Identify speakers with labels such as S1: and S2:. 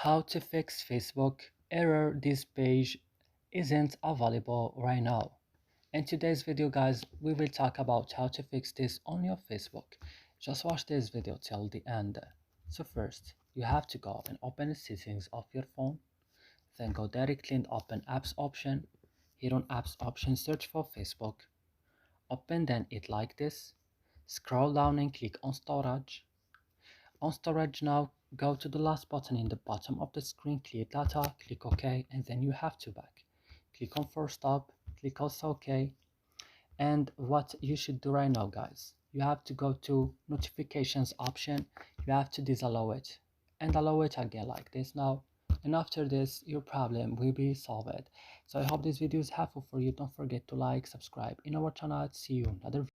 S1: How to fix Facebook error this page isn't available right now. In today's video guys, we will talk about how to fix this on your Facebook. Just watch this video till the end. So first, you have to go and open the settings of your phone, then go directly and open apps option. Here on apps option, search for Facebook. Open then it like this. Scroll down and click on storage. On storage now, go to the last button in the bottom of the screen, clear data, click OK, and then you have to back. Click on force stop, click also OK. And what you should do right now guys, you have to go to notifications option, you have to disallow it and allow it again like this now, and after this your problem will be solved. So I hope this video is helpful for you. Don't forget to like, subscribe in our channel. See you in another video.